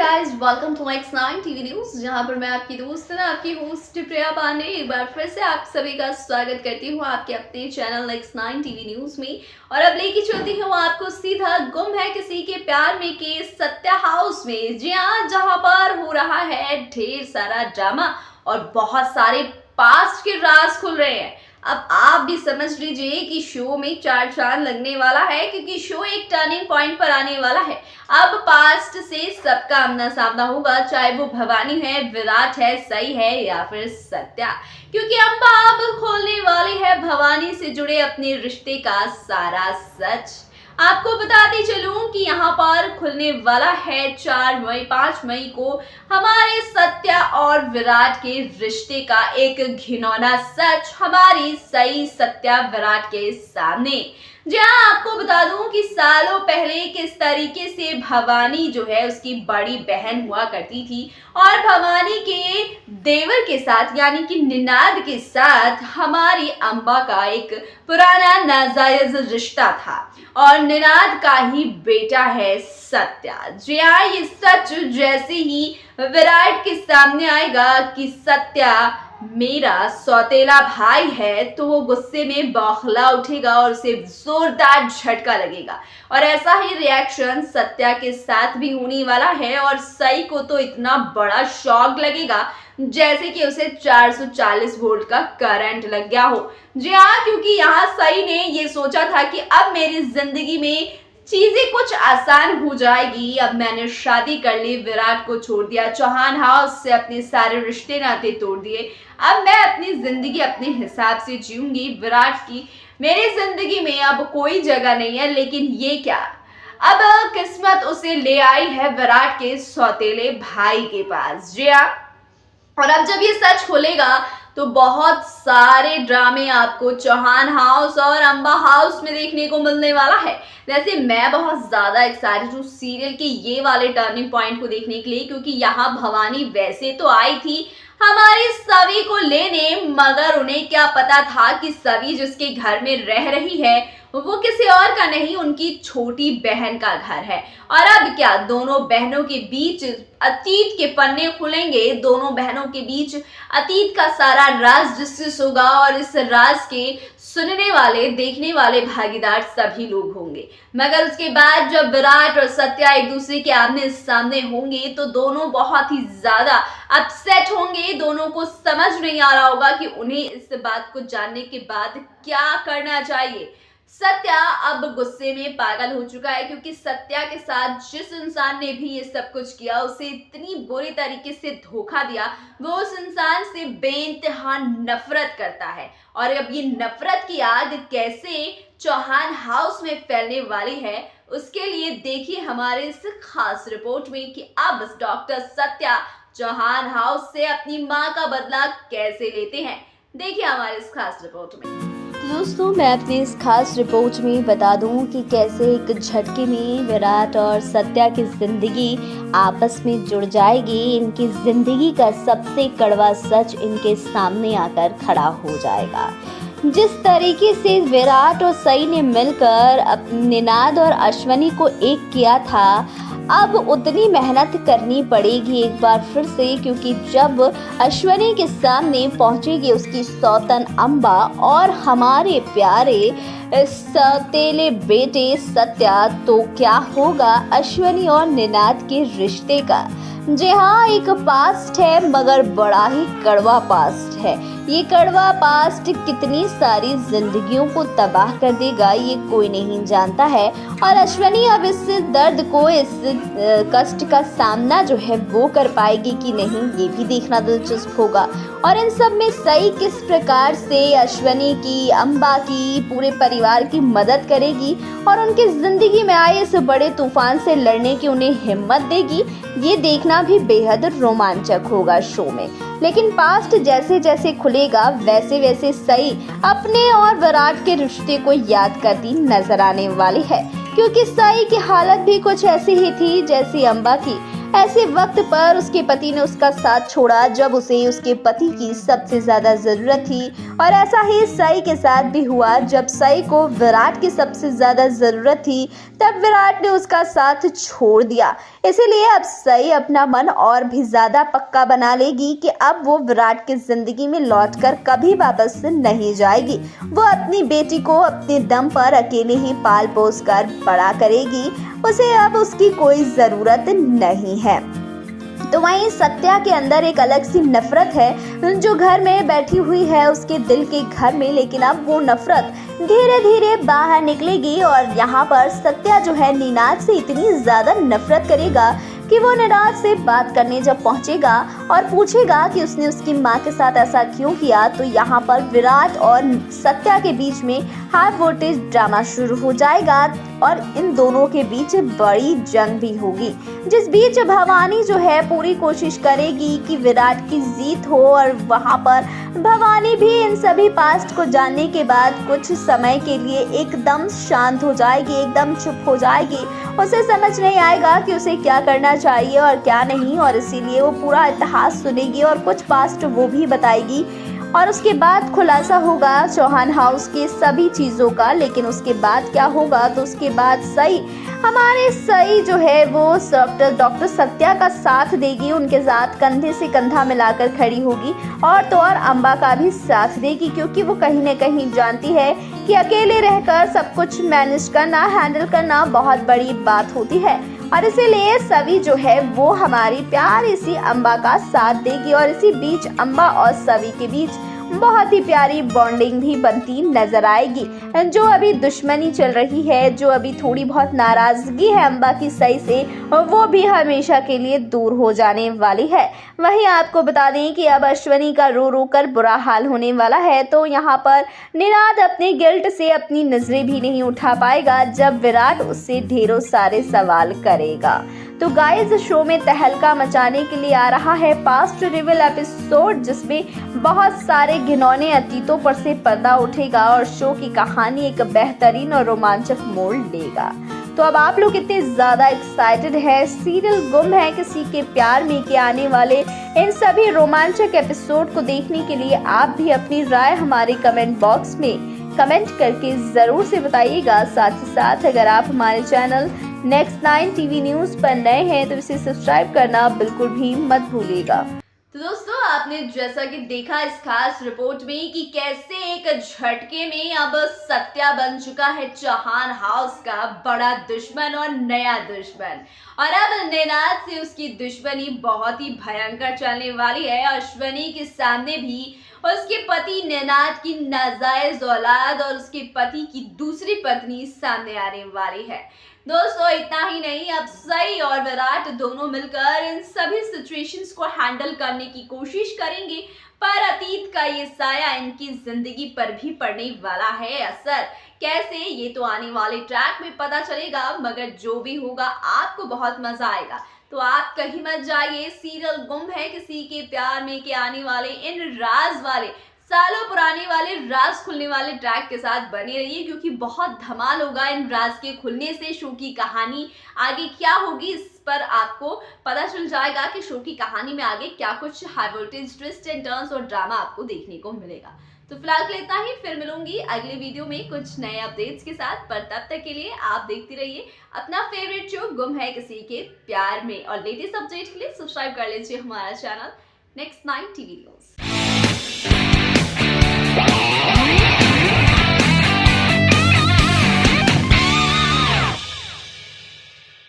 Guys, welcome to X9 TV news, जहां पर मैं आपकी दोस्त ना आपकी होस्ट प्रिया पांडे एक बार फिर से आप सभी का स्वागत करती हूं आपके अपने चैनल X9 टीवी न्यूज में। और अब लेके चलती हूं आपको सीधा गुम है किसी के प्यार में के सत्या हाउस में। जी हां, जहां पर हो रहा है ढेर सारा ड्रामा और बहुत सारे पास्ट के राज खुल रहे हैं। अब आप भी समझ लीजिए कि शो में चार चांद लगने वाला है, क्योंकि शो एक टर्निंग पॉइंट पर आने वाला है। अब पास्ट से सबका आमना सामना होगा, चाहे वो भवानी है, विराट है, सई है या फिर सत्या, क्योंकि अंबा अब खोलने वाली है भवानी से जुड़े अपने रिश्ते का सारा सच। आपको बताते चलूं कि यहाँ पर खुलने वाला है 4 मई 5 मई को हमारे सत्या और विराट के रिश्ते का एक घिनौना सच हमारी सई सत्या विराट के सामने। जी हाँ, आपको बता दूं कि सालों पहले किस तरीके से भवानी जो है उसकी बड़ी बहन हुआ करती थी और भवानी के देवर के साथ यानी कि निनाद के साथ हमारी अंबा का एक पुराना नाजायज रिश्ता था और निनाद का ही बेटा है सत्या। जी हाँ, ये सच जैसे ही विराट के सामने आएगा कि सत्या मेरा सौतेला भाई है, तो वो गुस्से में बौखला उठेगा और उसे जोरदार झटका लगेगा। और ऐसा ही रिएक्शन सत्या के साथ भी होने वाला है और सई को तो इतना बड़ा शॉक लगेगा जैसे कि उसे 440 वोल्ट का करंट लग गया हो। जी हाँ, क्योंकि यहाँ सई ने ये सोचा था कि अब मेरी जिंदगी में चीजें कुछ आसान हो जाएगी। अब मैंने शादी कर ली, विराट को छोड़ दिया, चौहान हाउस से अपने सारे रिश्ते नाते तोड़ दिए। अब मैं अपनी जिंदगी अपने हिसाब से जीऊंगी। विराट की मेरी जिंदगी में अब कोई जगह नहीं है। लेकिन ये क्या, अब किस्मत उसे ले आई है विराट के सौतेले भाई के पास। जी हाँ, और अब जब ये सच खुलेगा तो बहुत सारे ड्रामे आपको चौहान हाउस और अंबा हाउस में देखने को मिलने वाला है। वैसे मैं बहुत ज्यादा एक्साइटेड हूँ सीरियल के ये वाले टर्निंग पॉइंट को देखने के लिए, क्योंकि यहाँ भवानी वैसे तो आई थी हमारी सवी को लेने, मगर उन्हें क्या पता था कि सवी जिसके घर में रह रही है वो किसी और का नहीं, उनकी छोटी बहन का घर है। और अब क्या, दोनों बहनों के बीच अतीत के पन्ने खुलेंगे, दोनों बहनों के बीच अतीत का सारा राज डिस्कस होगा और इस राज के सुनने वाले देखने वाले भागीदार सभी लोग होंगे। मगर उसके बाद जब विराट और सत्या एक दूसरे के आमने सामने होंगे तो दोनों बहुत ही ज्यादा अपसेट होंगे। दोनों को समझ नहीं आ रहा होगा कि उन्हें इस बात को जानने के बाद क्या करना चाहिए। सत्या अब गुस्से में पागल हो चुका है, क्योंकि सत्या के साथ जिस इंसान ने भी ये सब कुछ किया उसे इतनी बुरी तरीके से धोखा दिया, वो उस इंसान से बेइंतहा नफरत करता है। और अब ये नफरत की आग कैसे चौहान हाउस में फैलने वाली है, उसके लिए देखिए हमारे इस खास रिपोर्ट में कि अब डॉक्टर सत्या चौहान हाउस से अपनी मां का बदला कैसे लेते हैं। देखिए हमारे इस खास रिपोर्ट में। दोस्तों, मैं अपने इस खास रिपोर्ट में बता दूं कि कैसे एक झटके में विराट और सत्या की जिंदगी आपस में जुड़ जाएगी। इनकी जिंदगी का सबसे कड़वा सच इनके सामने आकर खड़ा हो जाएगा। जिस तरीके से विराट और सई ने मिलकर निनाद और अश्वनी को एक किया था, अब उतनी मेहनत करनी पड़ेगी एक बार फिर से, क्योंकि जब अश्वनी के सामने पहुंचेगी उसकी सौतन अंबा और हमारे प्यारे सौतेले बेटे सत्या, तो क्या होगा अश्वनी और निनाद के रिश्ते का। जी हाँ, एक पास्ट है मगर बड़ा ही कड़वा पास्ट है। ये कड़वा पास्ट कितनी सारी जिंदगियों को तबाह कर देगा ये कोई नहीं जानता है। और अश्वनी अब इस दर्द को, इस कष्ट का सामना जो है वो कर पाएगी कि नहीं, ये भी देखना दिलचस्प होगा। और इन सब में सई किस प्रकार से अश्वनी की, अंबा की, पूरे परिवार की मदद करेगी और उनकी जिंदगी में आए इस बड़े तूफान से लड़ने की उन्हें हिम्मत देगी, ये देखना भी बेहद रोमांचक होगा शो में। लेकिन पास्ट जैसे जैसे खुलेगा वैसे वैसे सई अपने और विराट के रिश्ते को याद करती नजर आने वाली है, क्योंकि सई की हालत भी कुछ ऐसी ही थी जैसी अंबा की। ऐसे वक्त पर उसके पति ने उसका साथ छोड़ा जब उसे उसके पति की सबसे ज्यादा जरूरत थी। और ऐसा ही सई के साथ भी हुआ। जब सई को विराट की सबसे ज्यादा जरूरत थी तब विराट ने उसका साथ छोड़ दिया। इसीलिए अब सई अपना मन और भी ज्यादा पक्का बना लेगी कि अब वो विराट की जिंदगी में लौटकर कभी वापस नहीं जाएगी। वो अपनी बेटी को अपने दम पर अकेले ही पाल पोस कर बड़ा करेगी। उसे अब उसकी कोई जरूरत नहीं है। तो वहीं सत्या के अंदर एक अलग सी नफरत है जो घर में बैठी हुई है उसके दिल के घर में, लेकिन अब वो नफरत धीरे धीरे बाहर निकलेगी। और यहाँ पर सत्या जो है निनाद से इतनी ज्यादा नफरत करेगा कि वो निनाद से बात करने जब पहुंचेगा और पूछेगा कि उसने उसकी माँ के साथ ऐसा क्यों किया, तो यहाँ पर विराट और सत्या के बीच में हाई वोल्टेज ड्रामा शुरू हो जाएगा और इन दोनों के बीच बड़ी जंग भी होगी, जिस बीच भवानी जो है पूरी कोशिश करेगी कि विराट की जीत हो। और वहाँ पर भवानी भी इन सभी पास्ट को जानने के बाद कुछ समय के लिए एकदम शांत हो जाएगी, एकदम चुप हो जाएगी। उसे समझ नहीं आएगा कि उसे क्या करना चाहिए और क्या नहीं, और इसीलिए वो पूरा इतिहास सुनेगी और कुछ पास्ट वो भी बताएगी। और उसके बाद खुलासा होगा चौहान हाउस के सभी चीज़ों का। लेकिन उसके बाद क्या होगा, तो उसके बाद हमारे सई जो है वो डॉक्टर सत्या का साथ देगी, उनके साथ कंधे से कंधा मिलाकर खड़ी होगी। और तो और अम्बा का भी साथ देगी, क्योंकि वो कहीं न कहीं जानती है कि अकेले रहकर सब कुछ मैनेज करना, हैंडल करना बहुत बड़ी बात होती है। और इसीलिए सवी जो है वो हमारी प्यारी सी अम्बा का साथ देगी। और इसी बीच अम्बा और सवी के बीच बहुत ही प्यारी बॉन्डिंग भी बनती नजर आएगी। जो अभी दुश्मनी चल रही है, जो अभी थोड़ी बहुत नाराजगी है अम्बा की सई से, वो भी हमेशा के लिए दूर हो जाने वाली है। वहीं आपको बता दें कि अब अश्वनी का रो रो कर बुरा हाल होने वाला है। तो यहाँ पर निनाद अपने गिल्ट से अपनी नजरें भी नहीं उठा पाएगा जब विराट उससे ढेरों सारे सवाल करेगा। तो गाइस, शो में तहलका मचाने के लिए आ रहा है पास्ट रिवील एपिसोड, जिसमें बहुत सारे घिनौने अतीतों पर से पर्दा उठेगा और शो की कहानी एक बेहतरीन और रोमांचक मोड़ लेगा। तो अब आप लोग इतने ज्यादा एक्साइटेड है सीरियल गुम है किसी के प्यार में के आने वाले इन सभी रोमांचक एपिसोड को देखने के लिए आप भी अपनी राय हमारे कमेंट बॉक्स में कमेंट करके जरूर से बताइएगा। साथ ही साथ अगर आप हमारे चैनल नेक्स्ट 9 टीवी न्यूज पर नए हैं तो इसे सब्सक्राइब करना बिल्कुल भी मत भूलिएगा। तो दोस्तों, आपने जैसा कि देखा इस खास रिपोर्ट में कि कैसे एक झटके में अब सत्या बन चुका है चौहान हाउस का बड़ा दुश्मन और नया दुश्मन। और अब निनाद से उसकी दुश्मनी बहुत ही भयंकर चलने वाली है। अश्वनी के सामने भी उसके पति निनाद की नाजायज औलाद और उसके पति की दूसरी पत्नी सामने आने वाली है। दोस्तों, इतना ही नहीं, अब सई और विराट दोनों मिलकर इन सभी सिचुएशंस को हैंडल करने की कोशिश करेंगे, पर अतीत का ये साया इनकी जिंदगी पर भी पड़ने वाला है असर। कैसे, ये तो आने वाले ट्रैक में पता चलेगा, मगर जो भी होगा आपको बहुत मजा आएगा। तो आप कहीं मत जाइए। सीरियल गुम है किसी के प्यार में के आने वाले इन राज वाले सालों पुराने वाले राज खुलने वाले ट्रैक के साथ बने रहिए, क्योंकि बहुत धमाल होगा इन राज के खुलने से। शो की कहानी आगे क्या होगी इस पर आपको पता चल जाएगा कि शो की कहानी में आगे क्या कुछ high voltage twist and turns और ड्रामा आपको देखने को मिलेगा। तो फिलहाल के लिए इतना ही, फिर मिलूंगी अगले वीडियो में कुछ नए अपडेट्स के साथ। पर तब तक के लिए आप देखते रहिए अपना फेवरेट शो गुम है किसी के प्यार में, और लेटेस्ट अपडेट के लिए सब्सक्राइब कर लीजिए हमारा चैनल नेक्स्ट 9 टीवी न्यूज।